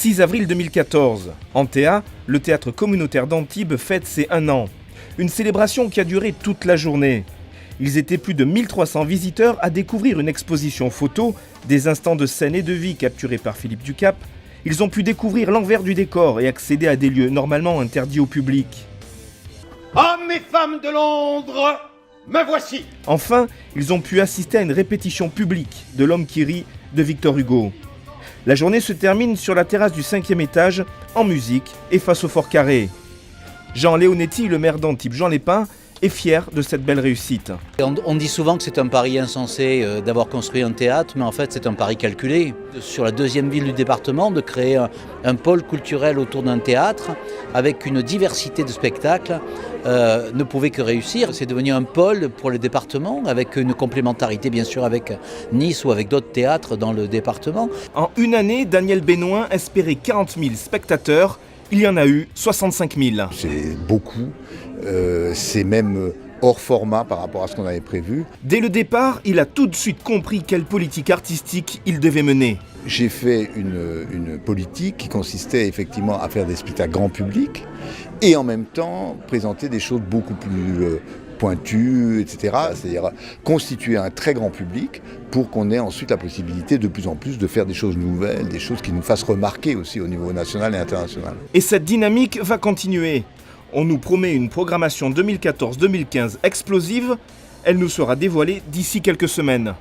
6 avril 2014, Antea, le théâtre communautaire d'Antibes, fête ses 1 an. Une célébration qui a duré toute la journée. Ils étaient plus de 1300 visiteurs à découvrir une exposition photo des instants de scène et de vie capturés par Philippe Ducap. Ils ont pu découvrir l'envers du décor et accéder à des lieux normalement interdits au public. Hommes et femmes de Londres, me voici! Enfin, ils ont pu assister à une répétition publique de L'homme qui rit de Victor Hugo. La journée se termine sur la terrasse du 5e étage, en musique et face au Fort Carré. Jean Leonetti, le maire d'Antibes, Jean Lépin, est fier de cette belle réussite. On dit souvent que c'est un pari insensé d'avoir construit un théâtre, mais en fait c'est un pari calculé. Sur la 2e ville du département, de créer un pôle culturel autour d'un théâtre avec une diversité de spectacles ne pouvait que réussir. C'est devenu un pôle pour le département avec une complémentarité bien sûr avec Nice ou avec d'autres théâtres dans le département. En une année, Daniel Benoît espérait 40 000 spectateurs. Il y en a eu 65 000. C'est beaucoup, c'est même hors format par rapport à ce qu'on avait prévu. Dès le départ, il a tout de suite compris quelle politique artistique il devait mener. J'ai fait une politique qui consistait effectivement à faire des spectacles grand public et en même temps présenter des choses beaucoup plus pointues, etc. C'est-à-dire constituer un très grand public pour qu'on ait ensuite la possibilité de plus en plus de faire des choses nouvelles, des choses qui nous fassent remarquer aussi au niveau national et international. Et cette dynamique va continuer. On nous promet une programmation 2014-2015 explosive. Elle nous sera dévoilée d'ici quelques semaines.